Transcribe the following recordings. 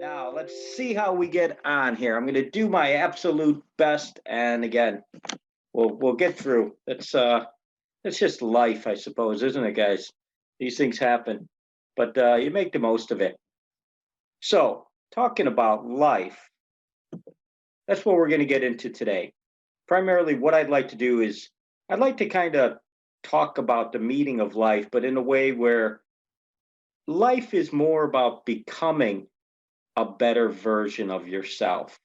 Now, let's see how we get on here. I'm going to do my absolute best, and again, we'll get through. It's just life, I suppose, isn't it, guys? These things happen, but you make the most of it. So, talking about life, that's what we're going to get into today. Primarily, what I'd like to do is I'd like to kind of talk about the meaning of life, but in a way where life is more about becoming a better version of yourself.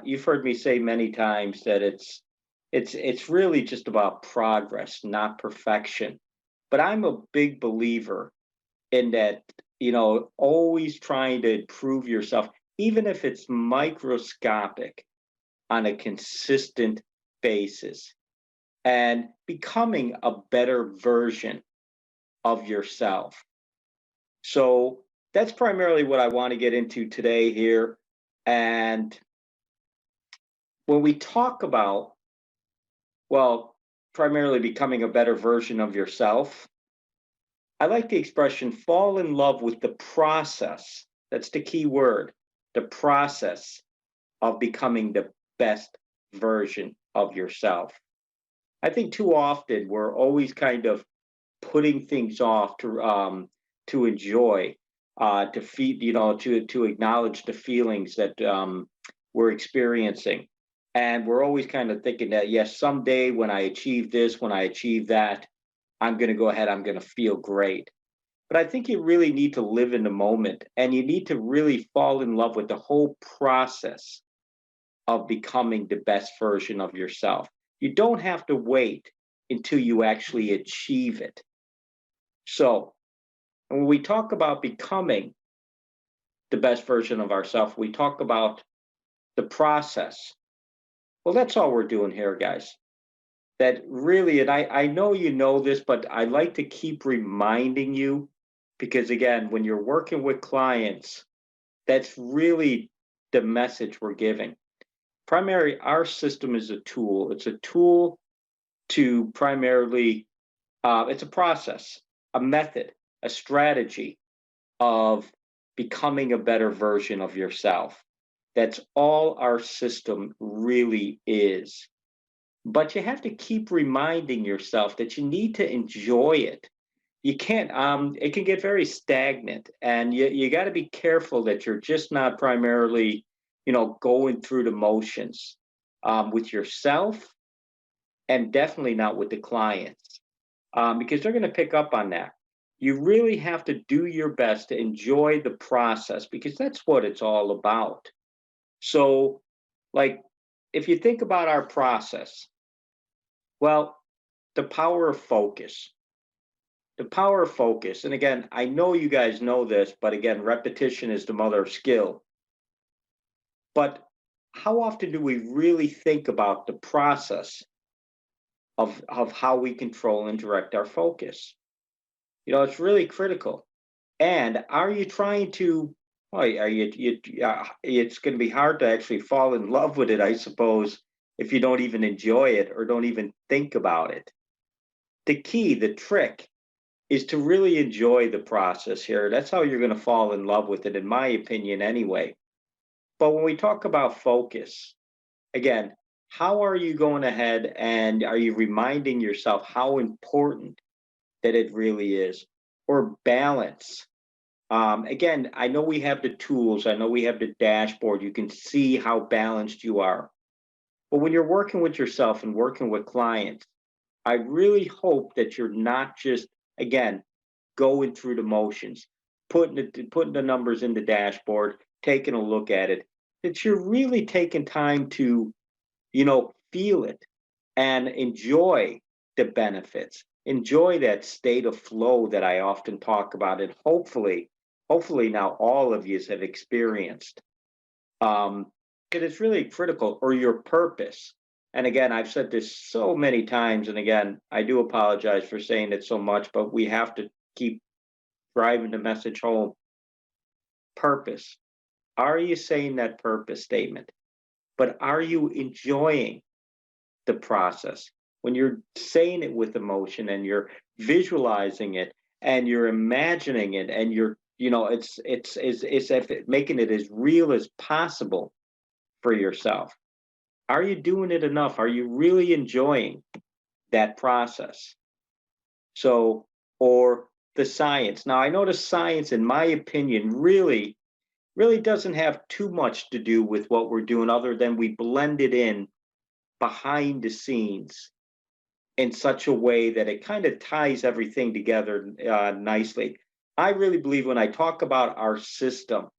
You've heard me say many times that it's really just about progress, not perfection. But I'm a big believer in that, always trying to improve yourself, even if it's microscopic on a consistent basis, and becoming a better version of yourself. So that's primarily what I want to get into today here. And when we talk about, well, primarily becoming a better version of yourself, I like the expression fall in love with the process. That's the key word, the process of becoming the best version of yourself. I think too often we're always kind of putting things off to enjoy, to feed, to acknowledge the feelings that we're experiencing. And we're always kind of thinking that, yes, someday when I achieve this, when I achieve that, I'm going to go ahead, I'm going to feel great. But I think you really need to live in the moment and you need to really fall in love with the whole process of becoming the best version of yourself. You don't have to wait until you actually achieve it. So, when we talk about becoming the best version of ourselves, we talk about the process. Well, that's all we're doing here, guys. That really, and I know you know this, but I like to keep reminding you because, again, when you're working with clients, that's really the message we're giving. Primarily, our system is a tool. It's a tool to primarily, it's a process, a method, a strategy of becoming a better version of yourself. That's all our system really is. But you have to keep reminding yourself that you need to enjoy it. You can't, it can get very stagnant, and you got to be careful that you're just not primarily, going through the motions with yourself and definitely not with the clients because they're going to pick up on that. You really have to do your best to enjoy the process because that's what it's all about. So, like, if you think about our process, well, the power of focus. The power of focus. And again, I know you guys know this, but again, repetition is the mother of skill. But how often do we really think about the process of how we control and direct our focus? It's really critical. And are you trying to, well, it's going to be hard to actually fall in love with it, I suppose, if you don't even enjoy it or don't even think about it. The key, the trick, is to really enjoy the process here. That's how you're going to fall in love with it, in my opinion, anyway. But when we talk about focus, again, how are you going ahead and are you reminding yourself how important that it really is? Or balance. Again, I know we have the tools, I know we have the dashboard, you can see how balanced you are. But when you're working with yourself and working with clients, I really hope that you're not just, again, going through the motions, putting the numbers in the dashboard, taking a look at it, that you're really taking time to, feel it and enjoy the benefits, enjoy that state of flow that I often talk about, and hopefully now all of you have experienced. It is really critical, or your purpose. And again, I've said this so many times, and again, I do apologize for saying it so much, but we have to keep driving the message home. Purpose. Are you saying that purpose statement? But are you enjoying the process? When you're saying it with emotion and you're visualizing it and you're imagining it and you're making it as real as possible for yourself. Are you doing it enough? Are you really enjoying that process? So, or the science. Now, I know the science, in my opinion, really doesn't have too much to do with what we're doing, other than we blend it in behind the scenes in such a way that it kind of ties everything together nicely. I really believe when I talk about our system,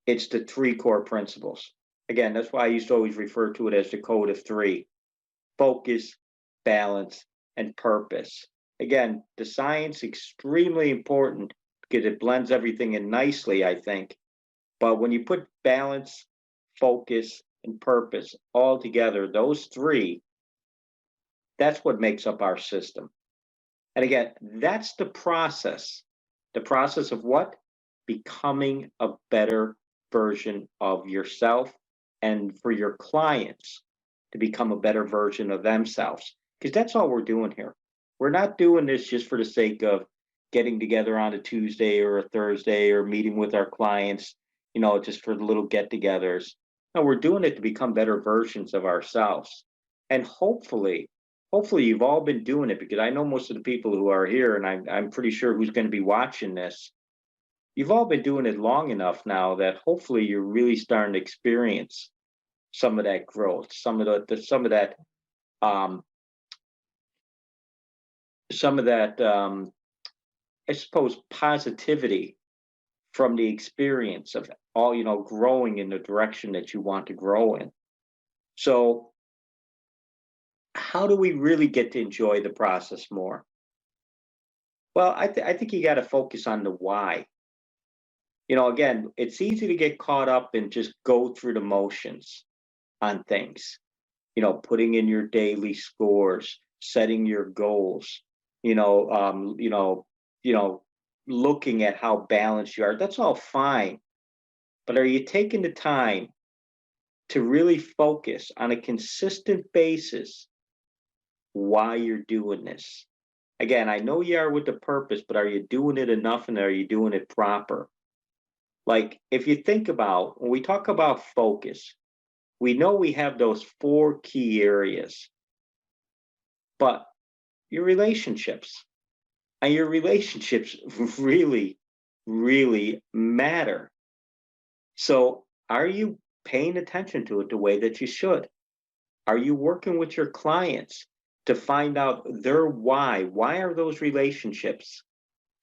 it's the three core principles. Again, that's why I used to always refer to it as the code of three: focus, balance, and purpose. Again, the science extremely important because it blends everything in nicely, I think. But when you put balance, focus, and purpose all together, those three, that's what makes up our system. And again, that's the process. The process of what? Becoming a better version of yourself, and for your clients to become a better version of themselves. Because that's all we're doing here. We're not doing this just for the sake of getting together on a Tuesday or a Thursday or meeting with our clients, just for the little get togethers. No, we're doing it to become better versions of ourselves. And hopefully you've all been doing it, because I know most of the people who are here, and I'm pretty sure who's going to be watching this, you've all been doing it long enough now that hopefully you're really starting to experience some of that growth, um, some of that, I suppose, positivity from the experience of all, growing in the direction that you want to grow in. So, how do we really get to enjoy the process more? Well, I think you got to focus on the why. Again, it's easy to get caught up and just go through the motions on things, putting in your daily scores, setting your goals, you know, um, you know, you know, looking at how balanced you are. That's all fine. But are you taking the time to really focus on a consistent basis why you're doing this? Again, I know you are with the purpose, but are you doing it enough, and are you doing it proper? Like, if you think about when we talk about focus, we know we have those four key areas, but your relationships and your relationships really, really matter. So, are you paying attention to it the way that you should? Are you working with your clients to find out their why? Why are those relationships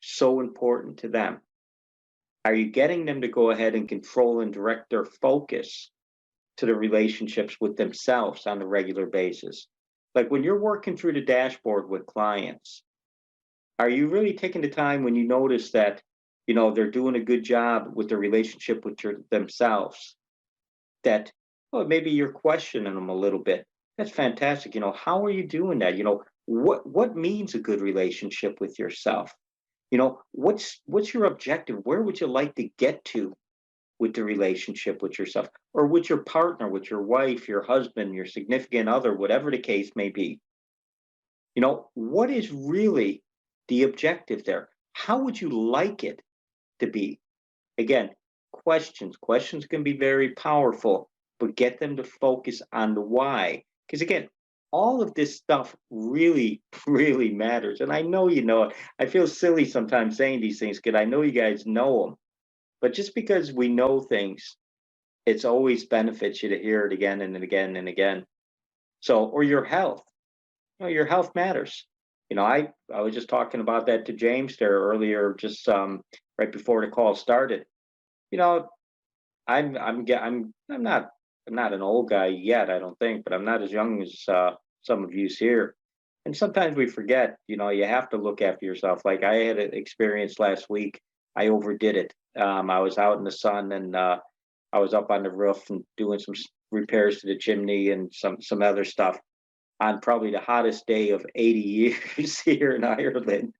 so important to them? Are you getting them to go ahead and control and direct their focus to the relationships with themselves on a regular basis? Like when you're working through the dashboard with clients, are you really taking the time when you notice that, they're doing a good job with their relationship with themselves, that, oh, maybe you're questioning them a little bit? That's fantastic. How are you doing that? What means a good relationship with yourself? What's your objective? Where would you like to get to with the relationship with yourself, or with your partner, with your wife, your husband, your significant other, whatever the case may be? What is really the objective there? How would you like it to be? Again, questions can be very powerful, but get them to focus on the why. Because again, all of this stuff really, really matters. And I know you know it. I feel silly sometimes saying these things because I know you guys know them. But just because we know things, it's always benefits you to hear it again and again and again. So, or your health. Your health matters. I was just talking about that to James there earlier, just right before the call started. You know, I'm not an old guy yet, I don't think, but I'm not as young as some of you's here. And sometimes we forget, you have to look after yourself. Like I had an experience last week. I overdid it. I was out in the sun, and I was up on the roof and doing some repairs to the chimney and some other stuff on probably the hottest day of 80 years here in Ireland,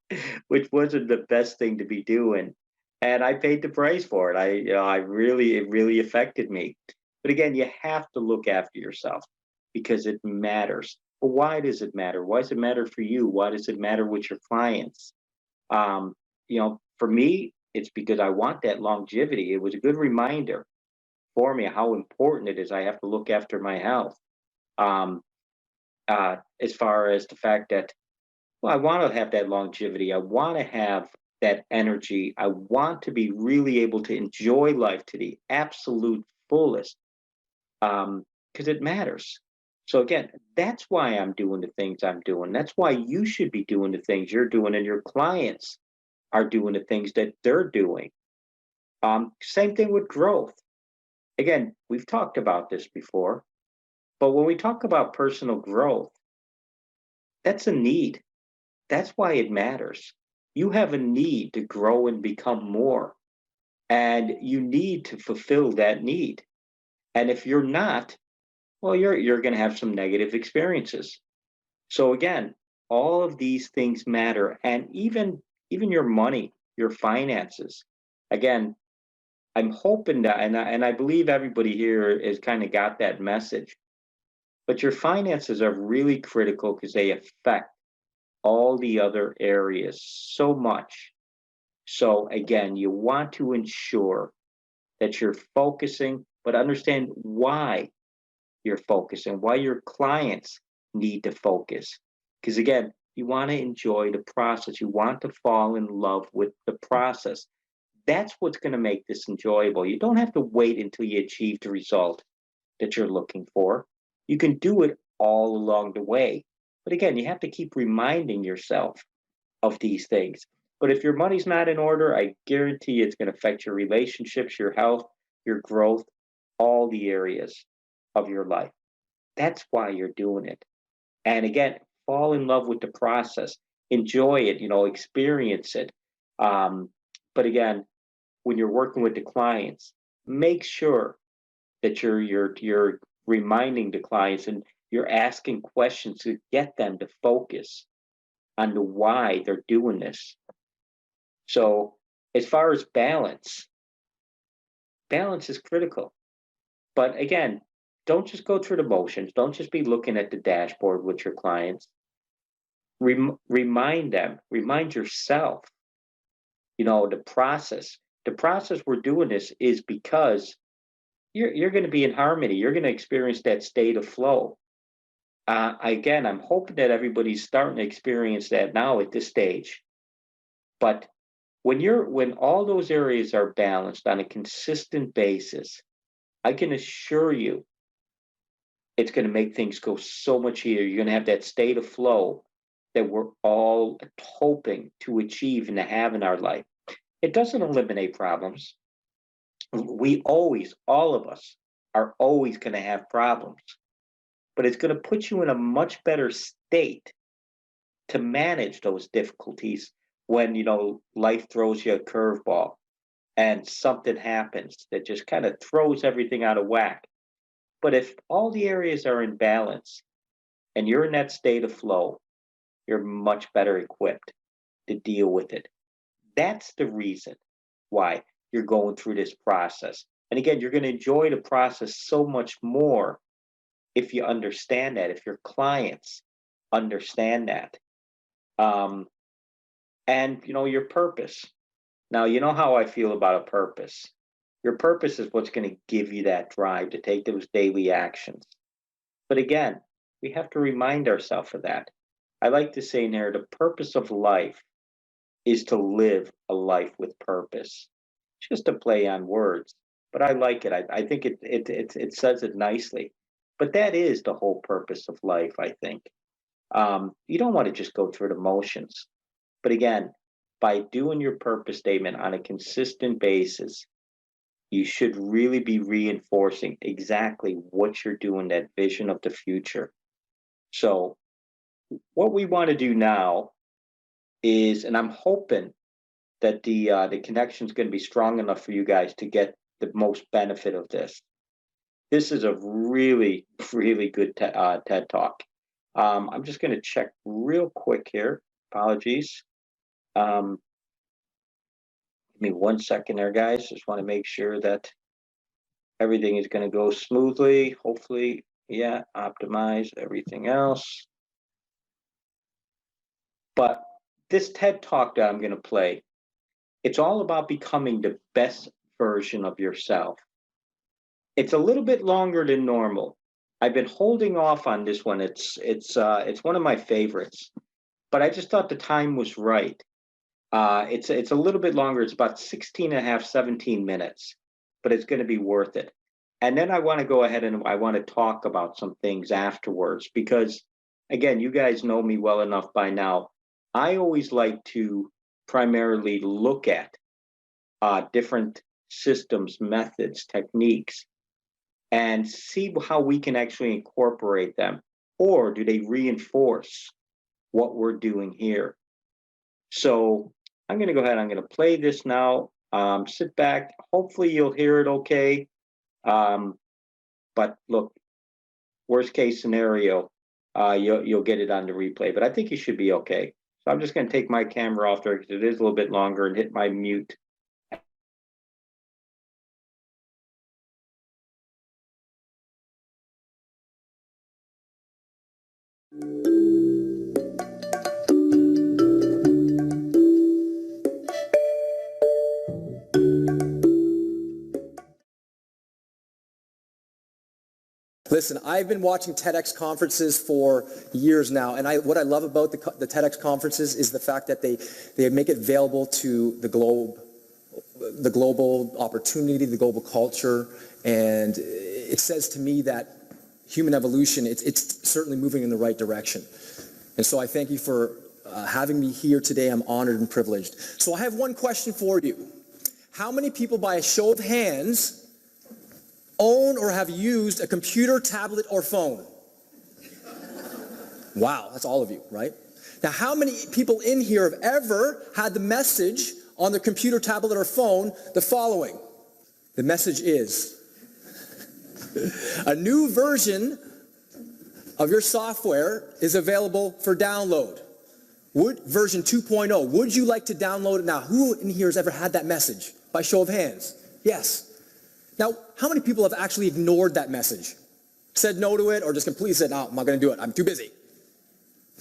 which wasn't the best thing to be doing. And I paid the price for it. It really affected me. But again, you have to look after yourself because it matters. But why does it matter? Why does it matter for you? Why does it matter with your clients? For me, it's because I want that longevity. It was a good reminder for me how important it is. I have to look after my health. Um, as far as the fact that, well, I want to have that longevity. I want to have that energy. I want to be really able to enjoy life to the absolute fullest, because it matters. So again, that's why I'm doing the things I'm doing. That's why you should be doing the things you're doing, and your clients are doing the things that they're doing. Same thing with growth. Again, we've talked about this before, but when we talk about personal growth, that's a need. That's why it matters. You have a need to grow and become more, and you need to fulfill that need. And if you're not, well, you're going to have some negative experiences. So again, all of these things matter, and even your money, your finances. Again, I'm hoping that, and I believe everybody here has kind of got that message. But your finances are really critical because they affect all the other areas so much. So again, you want to ensure that you're focusing, but understand why you're focusing, why your clients need to focus. Because again, you want to enjoy the process. You want to fall in love with the process. That's what's going to make this enjoyable. You don't have to wait until you achieve the result that you're looking for. You can do it all along the way. But again, you have to keep reminding yourself of these things. But if your money's not in order, I guarantee it's going to affect your relationships, your health, your growth, all the areas of your life. That's why you're doing it. And again, fall in love with the process, enjoy it, experience it. Um, but again, when you're working with the clients, make sure that you're reminding the clients and you're asking questions to get them to focus on the why they're doing this. So as far as balance, balance is critical. But again, don't just go through the motions. Don't just be looking at the dashboard with your clients. Remind them, remind yourself, the process. The process we're doing this is because you're going to be in harmony. You're going to experience that state of flow. Again, I'm hoping that everybody's starting to experience that now at this stage. But when all those areas are balanced on a consistent basis, I can assure you it's going to make things go so much easier. You're going to have that state of flow that we're all hoping to achieve and to have in our life. It doesn't eliminate problems. All of us are always going to have problems, but it's going to put you in a much better state to manage those difficulties when, life throws you a curveball and something happens that just kind of throws everything out of whack. But if all the areas are in balance and you're in that state of flow, you're much better equipped to deal with it. That's the reason why you're going through this process. And again, you're going to enjoy the process so much more if you understand that, if your clients understand that. And your purpose. Now, you know how I feel about a purpose. Your purpose is what's going to give you that drive to take those daily actions. But again, we have to remind ourselves of that. I like to say in here, the purpose of life is to live a life with purpose. Just a play on words, but I like it. I think it says it nicely. But that is the whole purpose of life, I think. You don't want to just go through the motions. But again, by doing your purpose statement on a consistent basis, you should really be reinforcing exactly what you're doing, that vision of the future. So what we want to do now is, and I'm hoping that the connection is going to be strong enough for you guys to get the most benefit of this. This is a really, really good TED Talk. I'm just going to check real quick here. Apologies. Give me 1 second there, guys. Just want to make sure that everything is going to go smoothly. Hopefully, yeah, optimize everything else. But this TED Talk that I'm going to play It's all about becoming the best version of yourself. It's a little bit longer than normal. I've been holding off on this one. It's one of my favorites, but I just thought the time was right. It's a little bit longer. It's about 16 and a half, 17 minutes, but it's going to be worth it. And then I want to go ahead and I want to talk about some things afterwards because, again, you guys know me well enough by now. I always like to primarily look at different systems, methods, techniques, and see how we can actually incorporate them, or do they reinforce what we're doing here? So I'm going to go ahead. I'm going to play this now. Sit back. Hopefully you'll hear it okay. But look, worst case scenario, you'll get it on the replay. But I think you should be okay. So I'm just going to take my camera off there because it is a little bit longer and hit my mute. Listen, I've been watching TEDx conferences for years now, and what I love about the TEDx conferences is the fact that they make it available to the global opportunity, the global culture, and it says to me that human evolution, it's certainly moving in the right direction. And so I thank you for having me here today. I'm honored and privileged. So I have one question for you. How many people, by a show of hands, own or have used a computer, tablet, or phone? Wow, that's all of you, right? Now, how many people in here have ever had the message on their computer, tablet, or phone the following? The message is, a new version of your software is available for download. Version 2.0. Would you like to download it now? Who in here has ever had that message? By show of hands. Yes. Now, how many people have actually ignored that message? Said no to it or just completely said, no, I'm not going to do it. I'm too busy.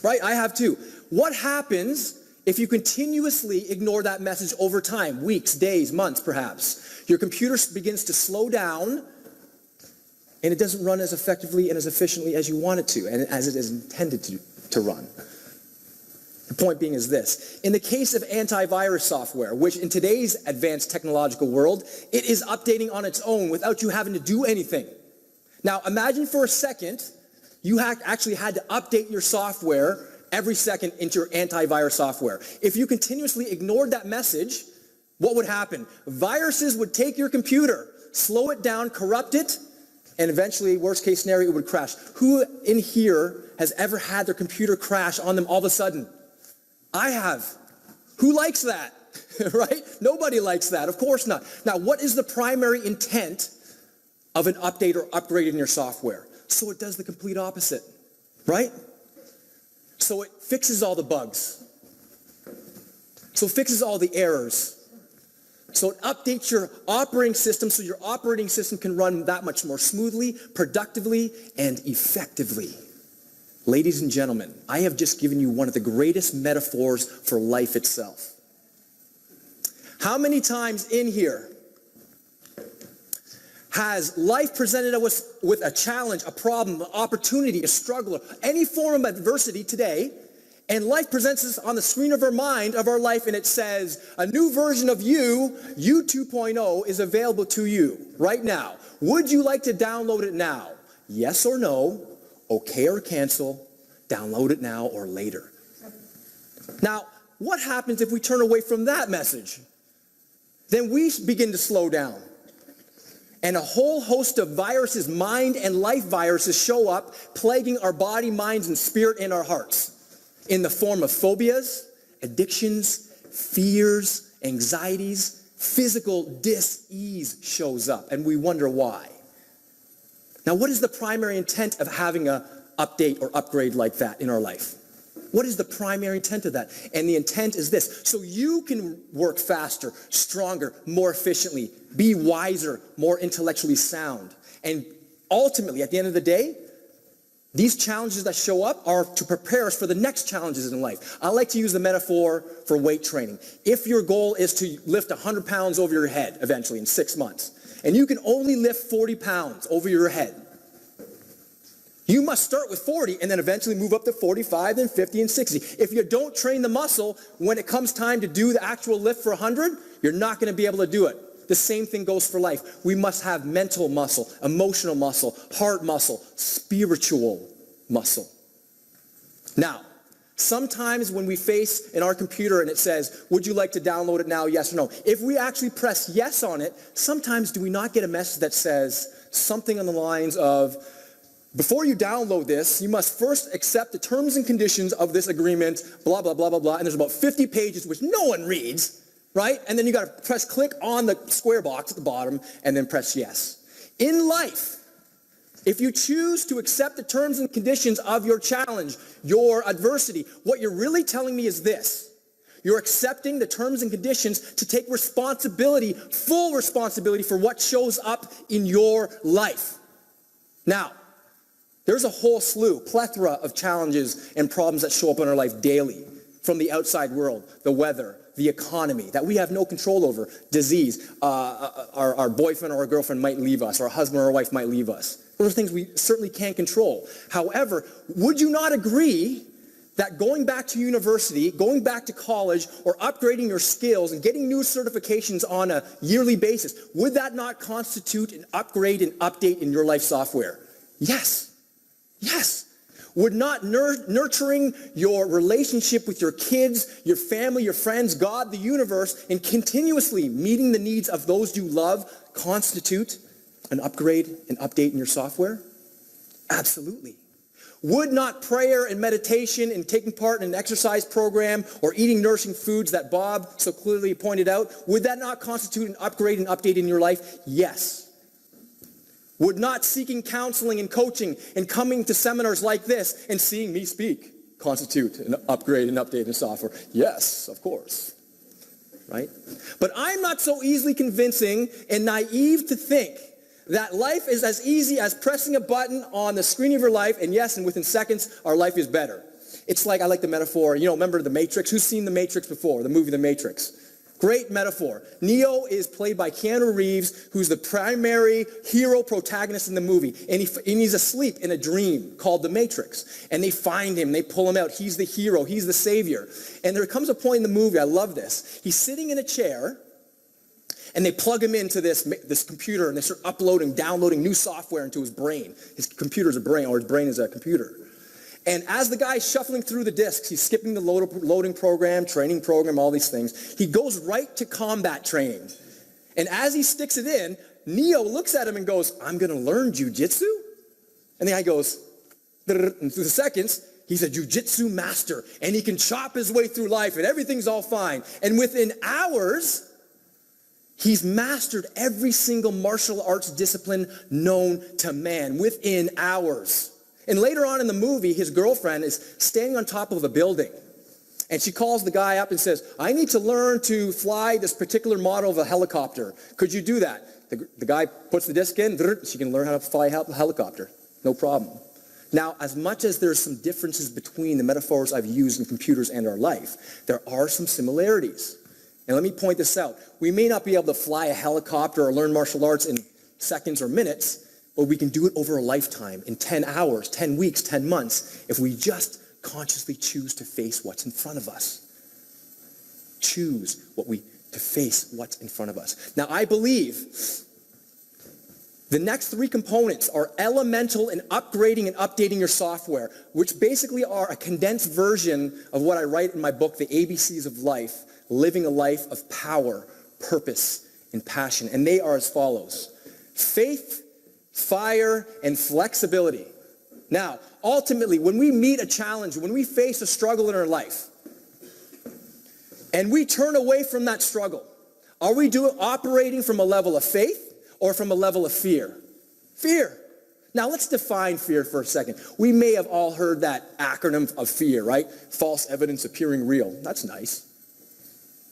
Right? I have too. What happens if you continuously ignore that message over time? Weeks, days, months, perhaps. Your computer begins to slow down and it doesn't run as effectively and as efficiently as you want it to and as it is intended to run. The point being is this. In the case of antivirus software, which in today's advanced technological world, it is updating on its own without you having to do anything. Now, imagine for a second, you actually had to update your software every second into your antivirus software. If you continuously ignored that message, what would happen? Viruses would take your computer, slow it down, corrupt it, and eventually, worst case scenario, it would crash. Who in here has ever had their computer crash on them all of a sudden? I have. Who likes that? Right? Nobody likes that. Of course not. Now, what is the primary intent of an update or upgrade in your software? So it does the complete opposite. Right? So it fixes all the bugs. So it fixes all the errors. So it updates your operating system so your operating system can run that much more smoothly, productively, and effectively. Ladies and gentlemen, I have just given you one of the greatest metaphors for life itself. How many times in here has life presented us with a challenge, a problem, an opportunity, a struggle, any form of adversity today, and life presents us on the screen of our mind, of our life, and it says, a new version of you 2.0, is available to you right now. Would you like to download it now? Yes or no? Okay or cancel, download it now or later. Now, what happens if we turn away from that message? Then we begin to slow down. And a whole host of viruses, mind and life viruses, show up, plaguing our body, minds, and spirit in our hearts in the form of phobias, addictions, fears, anxieties. Physical dis-ease shows up, and we wonder why. Now, what is the primary intent of having an update or upgrade like that in our life? What is the primary intent of that? And the intent is this: so you can work faster, stronger, more efficiently, be wiser, more intellectually sound. And ultimately, at the end of the day, These challenges that show up are to prepare us for the next challenges in life. I like to use the metaphor for weight training. If your goal is to lift 100 pounds over your head eventually in 6 months, and you can only lift 40 pounds over your head, you must start with 40 and then eventually move up to 45, then 50 and 60. If you don't train the muscle, when it comes time to do the actual lift for 100, you're not going to be able to do it. The same thing goes for life. We must have mental muscle, emotional muscle, heart muscle, spiritual muscle. Now, sometimes when we face in our computer and it says, would you like to download it now, yes or no? If we actually press yes on it, sometimes do we not get a message that says something on the lines of, before you download this, you must first accept the terms and conditions of this agreement, blah, blah, blah, blah, blah, and there's about 50 pages which no one reads. Right? And then you got to press click on the square box at the bottom and then press yes. In life, if you choose to accept the terms and conditions of your challenge, your adversity, what you're really telling me is this. You're accepting the terms and conditions to take responsibility, full responsibility for what shows up in your life. Now, there's a whole plethora of challenges and problems that show up in our life daily from the outside world, the weather, the economy, that we have no control over, disease, our boyfriend or our girlfriend might leave us, our husband or our wife might leave us. Those are things we certainly can't control. However, would you not agree that going back to university, going back to college, or upgrading your skills and getting new certifications on a yearly basis, would that not constitute an upgrade and update in your life software? Yes. Yes. Would not nurturing your relationship with your kids, your family, your friends, God, the universe, and continuously meeting the needs of those you love constitute an upgrade and update in your software? Absolutely. Would not prayer and meditation and taking part in an exercise program or eating nourishing foods that Bob so clearly pointed out, would that not constitute an upgrade and update in your life? Yes. Would not seeking counseling and coaching and coming to seminars like this and seeing me speak constitute an upgrade and update in software? Yes, of course. Right? But I'm not so easily convincing and naive to think that life is as easy as pressing a button on the screen of your life, and yes, and within seconds, our life is better. It's like, I like the metaphor, remember The Matrix? Who's seen The Matrix before, the movie The Matrix? Great metaphor. Neo is played by Keanu Reeves, who's the primary hero protagonist in the movie. And he's asleep in a dream called The Matrix. And they find him. They pull him out. He's the hero. He's the savior. And there comes a point in the movie, I love this. He's sitting in a chair, and they plug him into this computer, and they start uploading, downloading new software into his brain. His computer's a brain, or his brain is a computer. And as the guy's shuffling through the disks, he's skipping the loading program, training program, all these things. He goes right to combat training. And as he sticks it in, Neo looks at him and goes, I'm going to learn jujitsu? And the guy goes, and through the seconds, he's a jujitsu master. And he can chop his way through life and everything's all fine. And within hours, he's mastered every single martial arts discipline known to man. Within hours. And later on in the movie, his girlfriend is standing on top of a building. And she calls the guy up and says, I need to learn to fly this particular model of a helicopter. Could you do that? The guy puts the disc in, she can learn how to fly a helicopter. No problem. Now, as much as there's some differences between the metaphors I've used in computers and our life, there are some similarities. And let me point this out. We may not be able to fly a helicopter or learn martial arts in seconds or minutes, but we can do it over a lifetime, in 10 hours, 10 weeks, 10 months, if we just consciously choose to face what's in front of us. Choose to face what's in front of us. Now, I believe the next three components are elemental in upgrading and updating your software, which basically are a condensed version of what I write in my book, The ABCs of Life, Living a Life of Power, Purpose, and Passion. And they are as follows. Faith, fire, and flexibility. Now, ultimately, when we meet a challenge, when we face a struggle in our life, and we turn away from that struggle, are we operating from a level of faith or from a level of fear? Fear. Now, let's define fear for a second. We may have all heard that acronym of fear, right? False evidence appearing real. That's nice.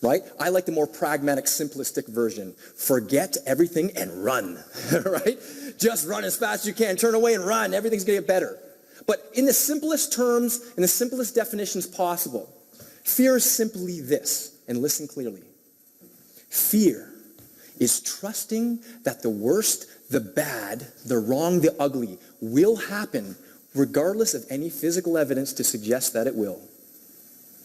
Right? I like the more pragmatic, simplistic version. Forget everything and run, right? Just run as fast as you can. Turn away and run. Everything's going to get better. But in the simplest terms, in the simplest definitions possible, fear is simply this, and listen clearly. Fear is trusting that the worst, the bad, the wrong, the ugly will happen regardless of any physical evidence to suggest that it will.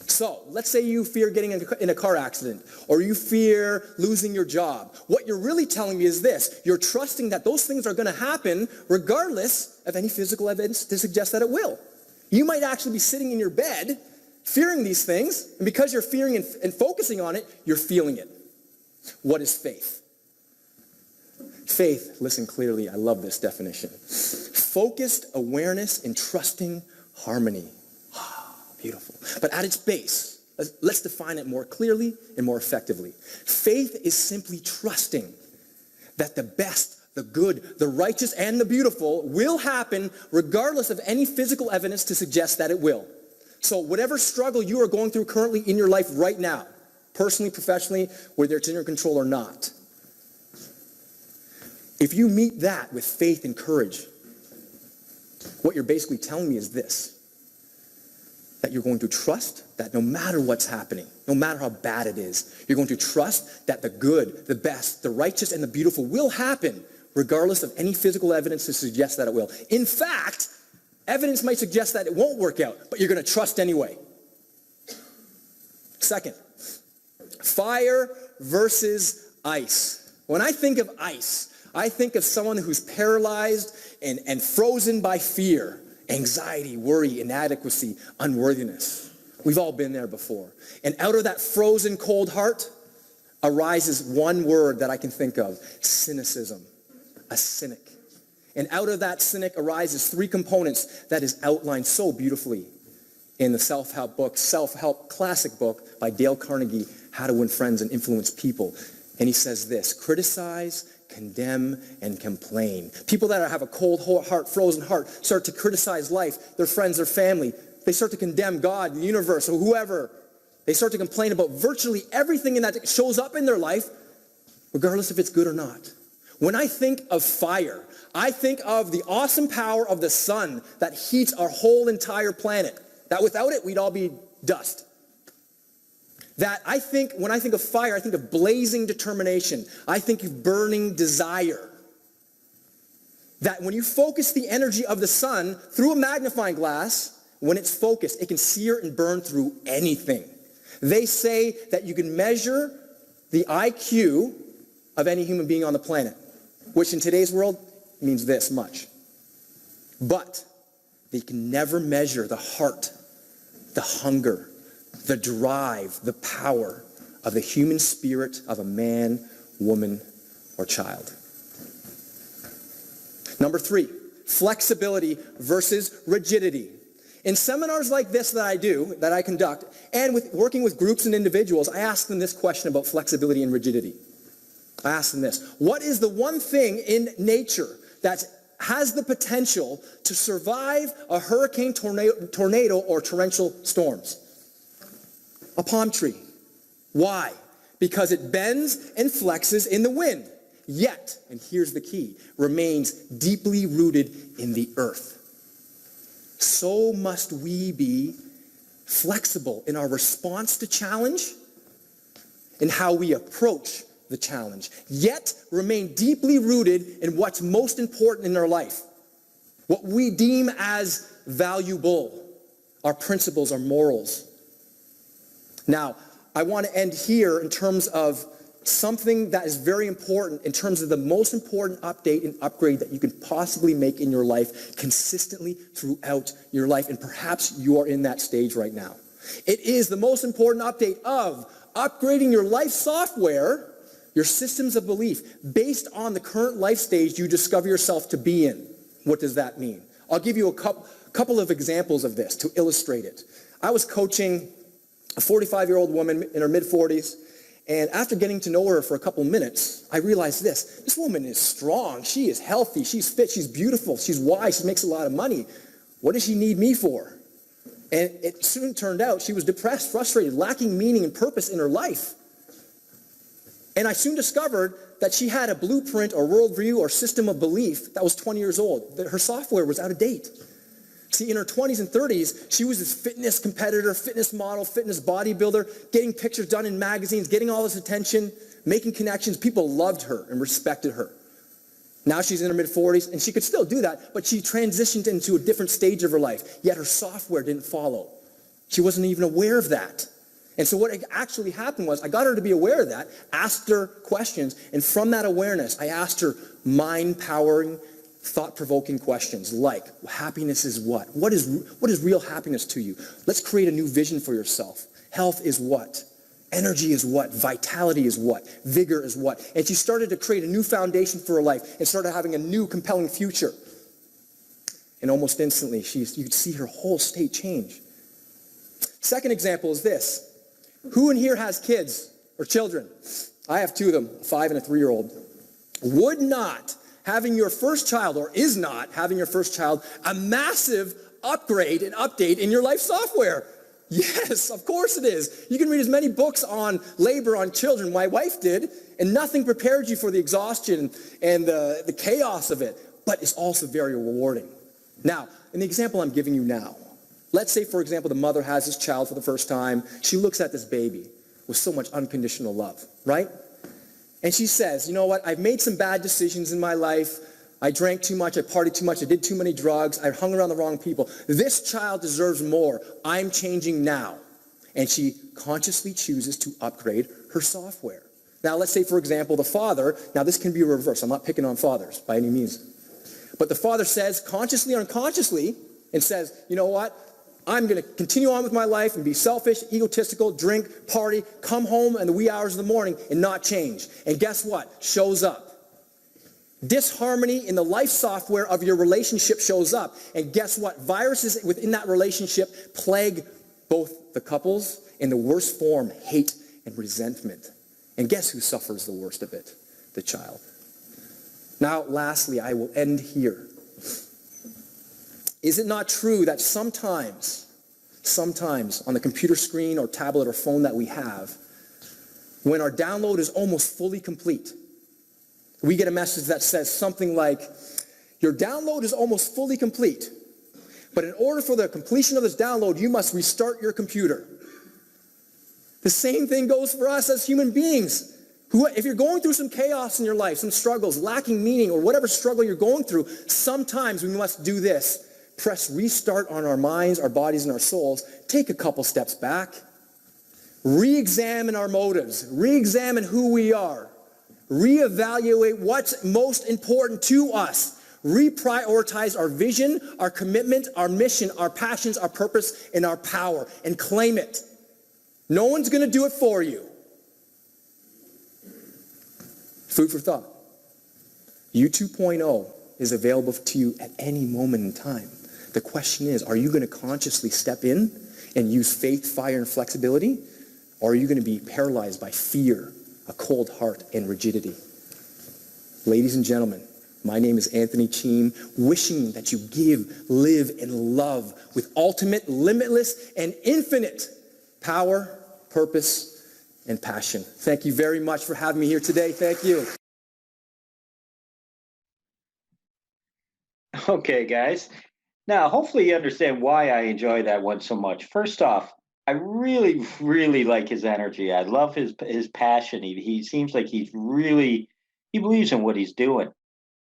So, let's say you fear getting in a car accident, or you fear losing your job. What you're really telling me is this. You're trusting that those things are going to happen regardless of any physical evidence to suggest that it will. You might actually be sitting in your bed fearing these things, and because you're fearing and focusing on it, you're feeling it. What is faith? Faith, listen clearly, I love this definition. Focused awareness and trusting harmony. Beautiful. But at its base, let's define it more clearly and more effectively. Faith is simply trusting that the best, the good, the righteous, and the beautiful will happen regardless of any physical evidence to suggest that it will. So whatever struggle you are going through currently in your life right now, personally, professionally, whether it's in your control or not, if you meet that with faith and courage, what you're basically telling me is this. That you're going to trust that no matter what's happening, no matter how bad it is, you're going to trust that the good, the best, the righteous, and the beautiful will happen regardless of any physical evidence to suggest that it will. In fact, evidence might suggest that it won't work out, but you're going to trust anyway. Second, fire versus ice. When I think of ice, I think of someone who's paralyzed and frozen by fear. Anxiety, worry, inadequacy, unworthiness. We've all been there before. And out of that frozen cold heart arises one word that I can think of, cynicism, a cynic. And out of that cynic arises three components that is outlined so beautifully in the self-help classic book by Dale Carnegie, How to Win Friends and Influence People. And he says this, criticize, condemn, and complain. People that have a cold heart, frozen heart, start to criticize life, their friends, their family. They start to condemn God, the universe, or whoever. They start to complain about virtually everything that shows up in their life, regardless if it's good or not. When I think of fire, I think of the awesome power of the sun that heats our whole entire planet. That without it, we'd all be dust. When I think of fire, I think of blazing determination. I think of burning desire. That when you focus the energy of the sun through a magnifying glass, when it's focused, it can sear and burn through anything. They say that you can measure the IQ of any human being on the planet, which in today's world means this much. But they can never measure the heart, the hunger, the drive, the power of the human spirit of a man, woman, or child. Number 3, flexibility versus rigidity. In seminars like this that I conduct, and with working with groups and individuals, I ask them this question about flexibility and rigidity. I ask them this, what is the one thing in nature that has the potential to survive a hurricane, tornado, or torrential storms? A palm tree. Why? Because it bends and flexes in the wind, yet, and here's the key, remains deeply rooted in the earth. So must we be flexible in our response to challenge and how we approach the challenge, yet remain deeply rooted in what's most important in our life, what we deem as valuable, our principles, our morals. Now, I want to end here in terms of something that is very important, in terms of the most important update and upgrade that you can possibly make in your life consistently throughout your life. And perhaps you are in that stage right now. It is the most important update of upgrading your life software, your systems of belief, based on the current life stage you discover yourself to be in. What does that mean? I'll give you a couple of examples of this to illustrate it. I was coaching a 45-year-old woman in her mid-40s, and after getting to know her for a couple minutes, I realized this woman is strong, she is healthy, she's fit, she's beautiful, she's wise, she makes a lot of money. What does she need me for? And it soon turned out she was depressed, frustrated, lacking meaning and purpose in her life. And I soon discovered that she had a blueprint or worldview or system of belief that was 20 years old, that her software was out of date. See, in her 20s and 30s, she was this fitness competitor, fitness model, fitness bodybuilder, getting pictures done in magazines, getting all this attention, making connections. People loved her and respected her. Now she's in her mid-40s, and she could still do that, but she transitioned into a different stage of her life, yet her software didn't follow. She wasn't even aware of that. And so what actually happened was I got her to be aware of that, asked her questions, and from that awareness, I asked her mind-powering, thought-provoking questions like, happiness is what? What is real happiness to you? Let's create a new vision for yourself. Health is what? Energy is what? Vitality is what? Vigor is what? And she started to create a new foundation for her life and started having a new compelling future. And almost instantly, you could see her whole state change. Second example is this. Who in here has kids or children? I have two of them, a 5 and a 3-year-old. Would not having your first child, or is not having your first child, a massive upgrade and update in your life software? Yes, of course it is. You can read as many books on labor on children, my wife did, and nothing prepared you for the exhaustion and the chaos of it, but it's also very rewarding. Now, in the example I'm giving you now, let's say, for example, the mother has this child for the first time. She looks at this baby with so much unconditional love, right? And she says, you know what, I've made some bad decisions in my life. I drank too much, I partied too much, I did too many drugs, I hung around the wrong people. This child deserves more. I'm changing now. And she consciously chooses to upgrade her software. Now, let's say, for example, the father, now this can be reversed. I'm not picking on fathers by any means. But the father says, consciously or unconsciously, and says, you know what, I'm going to continue on with my life and be selfish, egotistical, drink, party, come home in the wee hours of the morning and not change. And guess what? Shows up. Disharmony in the life software of your relationship shows up. And guess what? Viruses within that relationship plague both the couples in the worst form, hate and resentment. And guess who suffers the worst of it? The child. Now, lastly, I will end here. Is it not true that sometimes on the computer screen or tablet or phone that we have, when our download is almost fully complete, we get a message that says something like, your download is almost fully complete, but in order for the completion of this download, you must restart your computer. The same thing goes for us as human beings. If you're going through some chaos in your life, some struggles, lacking meaning, or whatever struggle you're going through, sometimes we must do this. Press restart on our minds, our bodies, and our souls. Take a couple steps back. Re-examine our motives. Re-examine who we are. Reevaluate what's most important to us. Reprioritize our vision, our commitment, our mission, our passions, our purpose, and our power, and claim it. No one's going to do it for you. Food for thought. You 2.0 is available to you at any moment in time. The question is, are you going to consciously step in and use faith, fire, and flexibility? Or are you going to be paralyzed by fear, a cold heart, and rigidity? Ladies and gentlemen, my name is Anthony Cheem, wishing that you give, live, and love with ultimate, limitless, and infinite power, purpose, and passion. Thank you very much for having me here today. Thank you. Okay, guys. Now, hopefully you understand why I enjoy that one so much. First off, I really, really like his energy. I love his passion. He seems like he believes in what he's doing.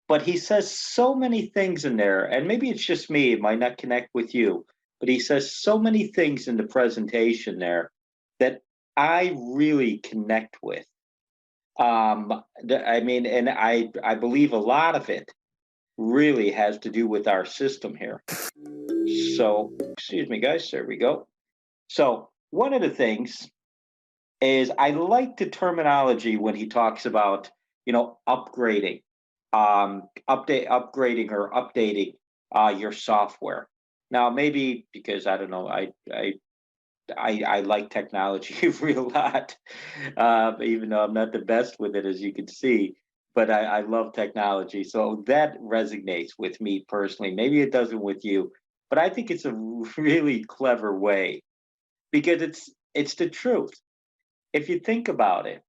But he says so many things in there, and maybe it's just me, it might not connect with you, but he says so many things in the presentation there that I really connect with. I mean, and I believe a lot of it really has to do with our system here. So, excuse me, guys, there we go. So, one of the things is I like the terminology when he talks about, upgrading, upgrading or updating your software. Now, maybe because I don't know, I like technology a real lot, even though I'm not the best with it, as you can see. But I love technology, so that resonates with me personally. Maybe it doesn't with you, but I think it's a really clever way because it's the truth. If you think about it,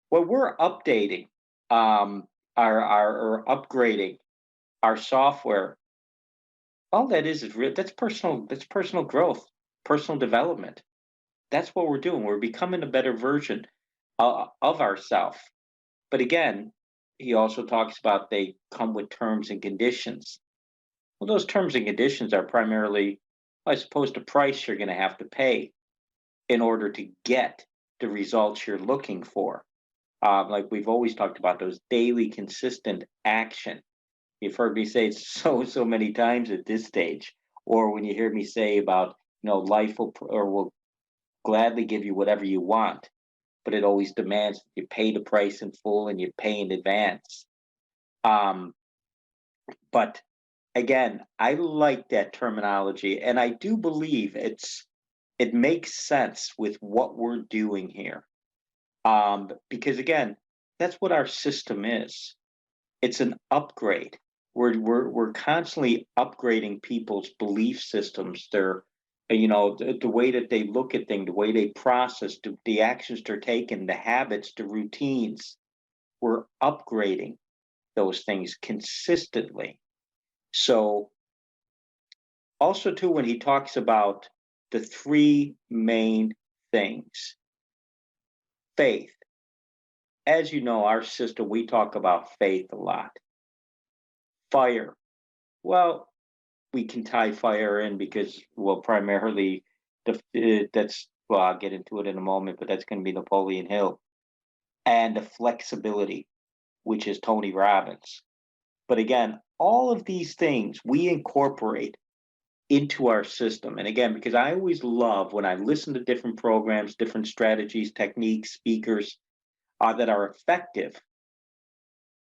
when we're updating or upgrading our software, all that is real. That's personal growth, personal development. That's what we're doing. We're becoming a better version of ourselves. But again, he also talks about they come with terms and conditions. Well, those terms and conditions are primarily, I suppose, the price you're going to have to pay in order to get the results you're looking for. Like we've always talked about, those daily consistent action. You've heard me say it so many times at this stage, or when you hear me say about, life will gladly give you whatever you want, but it always demands that you pay the price in full and you pay in advance. Um, but again, I like that terminology, and I do believe it makes sense with what we're doing here. Because again, that's what our system is. It's an upgrade. We're constantly upgrading people's belief systems, their the way that they look at things, the way they process, the actions they're taking, the habits, the routines. We're upgrading those things consistently. So also too, when he talks about the three main things, faith. As you know, our system, we talk about faith a lot. Fire. Well, we can tie fire in because, well, primarily that's, well, I'll get into it in a moment, but that's going to be Napoleon Hill. And the flexibility, which is Tony Robbins. But again, all of these things we incorporate into our system. And again, because I always love when I listen to different programs, different strategies, techniques, speakers that are effective,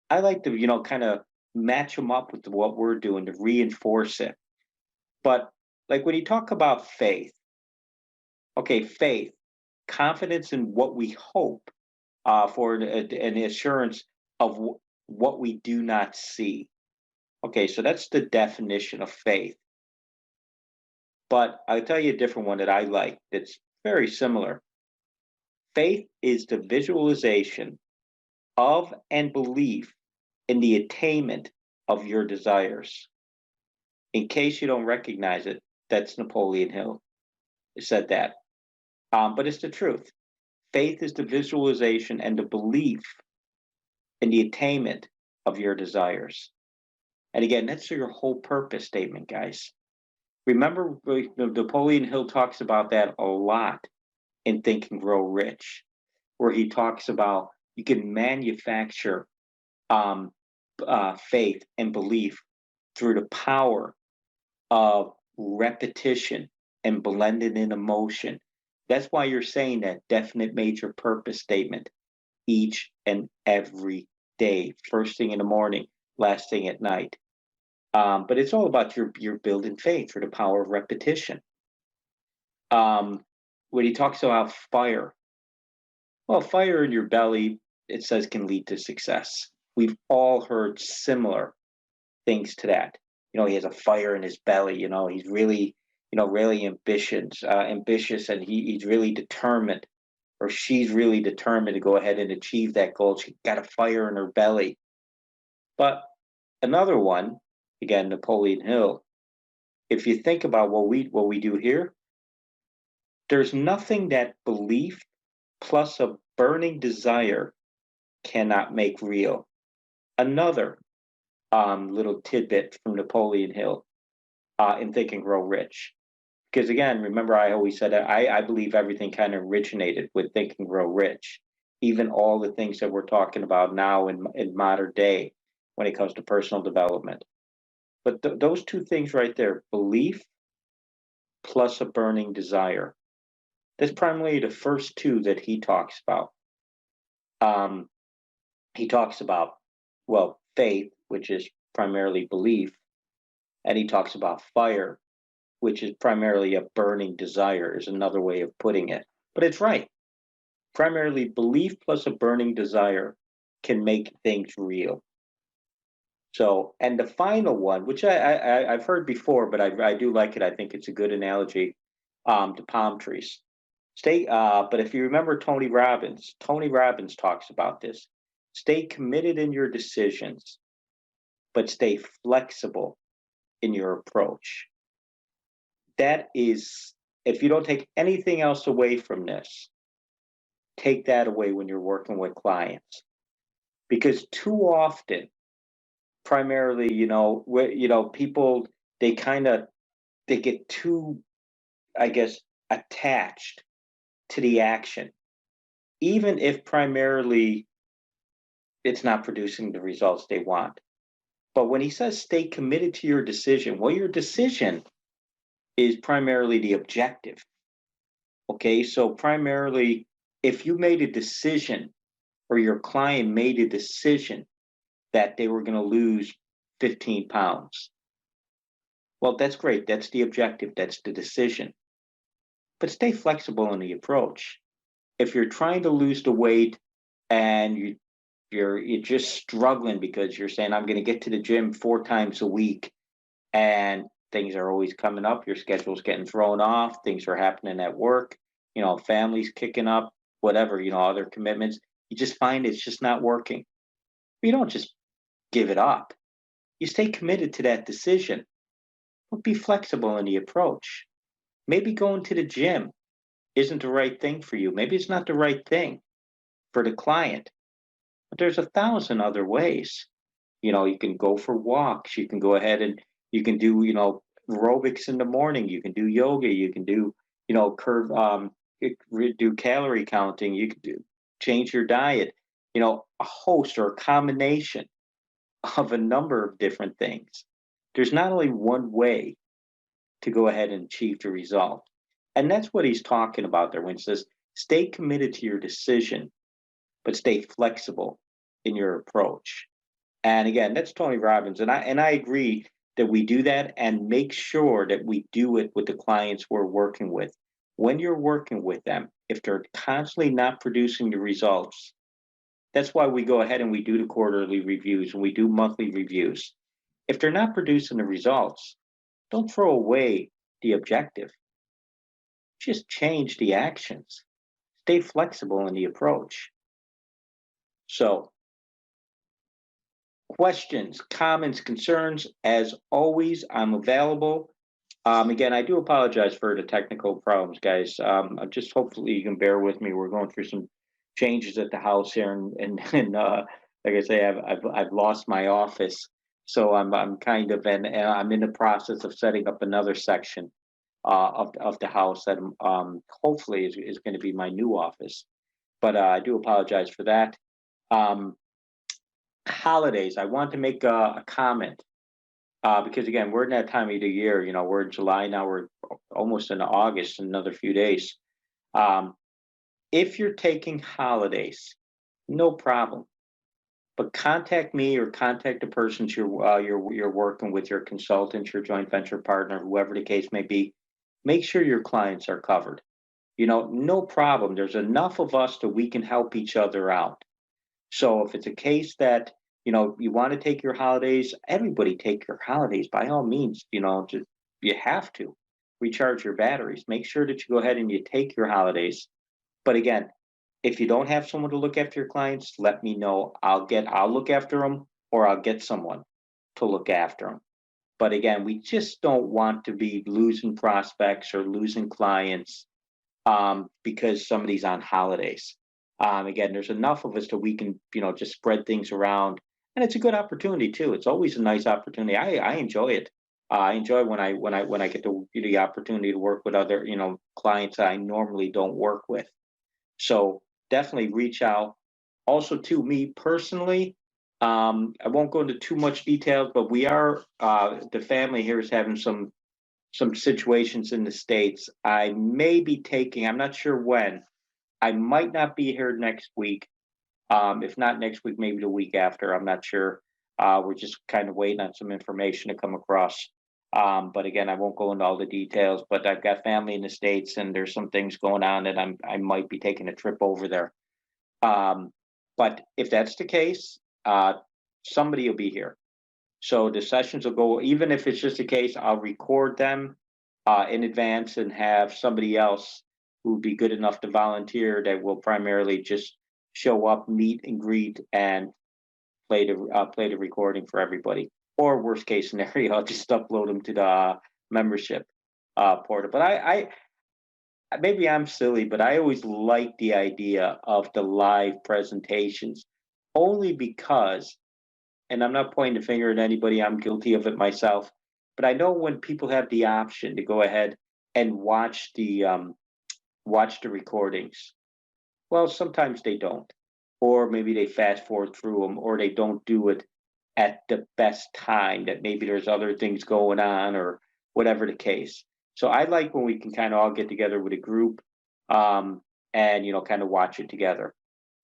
I like to, kind of match them up with what we're doing to reinforce it. But like when you talk about faith, okay, faith, confidence in what we hope for an assurance of what we do not see. Okay, so that's the definition of faith. But I'll tell you a different one that I like that's very similar. Faith is the visualization of and belief in the attainment of your desires. In case you don't recognize it, that's Napoleon Hill. He said that. But it's the truth. Faith is the visualization and the belief in the attainment of your desires. And again, that's your whole purpose statement, guys. Remember, Napoleon Hill talks about that a lot in Think and Grow Rich, where he talks about you can manufacture faith and belief through the power of repetition and blended in emotion. That's why you're saying that definite major purpose statement each and every day, first thing in the morning, last thing at night. But it's all about your building faith through the power of repetition. When he talks about fire, well, fire in your belly, it says can lead to success. We've all heard similar things to that. He has a fire in his belly. He's really, really ambitious, and he's really determined, or she's really determined to go ahead and achieve that goal. She's got a fire in her belly. But another one, again, Napoleon Hill. If you think about what we do here, there's nothing that belief plus a burning desire cannot make real. Another little tidbit from Napoleon Hill in Think and Grow Rich. Because again, remember, I always said that I believe everything kind of originated with Think and Grow Rich. Even all the things that we're talking about now in modern day when it comes to personal development. But those two things right there, belief plus a burning desire. That's primarily the first two that he talks about. He talks about, well, faith, which is primarily belief, and he talks about fire, which is primarily a burning desire, is another way of putting it. But it's right. Primarily belief plus a burning desire can make things real. So, and the final one, which I've heard before, but I do like it. I think it's a good analogy to palm trees. But if you remember Tony Robbins talks about this. Stay committed in your decisions, but stay flexible in your approach. That is, if you don't take anything else away from this, take that away when you're working with clients. Because too often, primarily, people, they kind of, they get too, I guess, attached to the action, even if primarily it's not producing the results they want. But when he says stay committed to your decision, well, your decision is primarily the objective. Okay, so primarily, if you made a decision or your client made a decision that they were going to lose 15 pounds, well, that's great. That's the objective. That's the decision. But stay flexible in the approach. If you're trying to lose the weight and you're just struggling because you're saying I'm going to get to the gym 4 times a week and things are always coming up, your schedule's getting thrown off, things are happening at work, families kicking up, whatever, other commitments, you just find it's just not working. You don't just give it up. You stay committed to that decision, but be flexible in the approach. Maybe going to the gym isn't the right thing for you. Maybe it's not the right thing for the client, but there's 1,000 other ways. You can go for walks. You can go ahead and you can do, aerobics in the morning. You can do yoga. You can do, do calorie counting. You can change your diet. A host or a combination of a number of different things. There's not only one way to go ahead and achieve the result. And that's what he's talking about there when he says, stay committed to your decision, but stay flexible in your approach. And again, that's Tony Robbins. And I agree that we do that and make sure that we do it with the clients we're working with. When you're working with them, if they're constantly not producing the results, that's why we go ahead and we do the quarterly reviews and we do monthly reviews. If they're not producing the results, don't throw away the objective. Just change the actions. Stay flexible in the approach. So, questions, comments, concerns, as always, I'm available. Again, I do apologize for the technical problems, guys. Just hopefully you can bear with me. We're going through some changes at the house here, and like I say, I've lost my office, so I'm kind of and I'm in the process of setting up another section of the house that hopefully is going to be my new office. But I do apologize for that. Holidays, I want to make a comment because again, we're in that time of the year. We're in July now. We're almost in August in another few days. If you're taking holidays, no problem. But contact me or contact the persons you're working with, your consultant, your joint venture partner, whoever the case may be. Make sure your clients are covered. No problem. There's enough of us that we can help each other out. So if it's a case that you want to take your holidays, everybody take your holidays by all means. Just, you have to recharge your batteries. Make sure that you go ahead and you take your holidays. But again, if you don't have someone to look after your clients, let me know. I'll look after them, or I'll get someone to look after them. But again, we just don't want to be losing prospects or losing clients because somebody's on holidays. Again, there's enough of us that we can, just spread things around, and it's a good opportunity too. It's always a nice opportunity. I enjoy it. I enjoy when I get the opportunity to work with other, clients that I normally don't work with. So definitely reach out. Also, to me personally, I won't go into too much detail, but we are the family here is having some situations in the States. I may be taking. I'm not sure when. I might not be here next week. If not next week, maybe the week after. I'm not sure. We're just kind of waiting on some information to come across. But again, I won't go into all the details. But I've got family in the States, and there's some things going on that I might be taking a trip over there. But if that's the case, somebody will be here. So the sessions will go. Even if it's just a case, I'll record them in advance and have somebody else who would be good enough to volunteer that will primarily just show up, meet and greet, and play the recording for everybody. or worst case scenario, I'll just upload them to the membership portal. But maybe I'm silly, but I always like the idea of the live presentations only because, and I'm not pointing the finger at anybody, I'm guilty of it myself, but I know when people have the option to go ahead and watch the recordings, well, sometimes they don't, or maybe they fast forward through them, or they don't do it at the best time, that maybe there's other things going on or whatever the case. So I like when we can kind of all get together with a group, um, and kind of watch it together.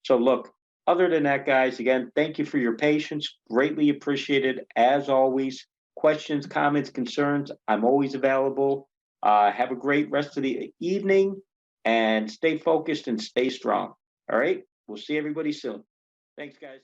So look, other than that, guys, again, thank you for your patience. Greatly appreciated as always. Questions, comments, concerns, I'm always available. Have a great rest of the evening and stay focused and stay strong. All right. We'll see everybody soon. Thanks, guys.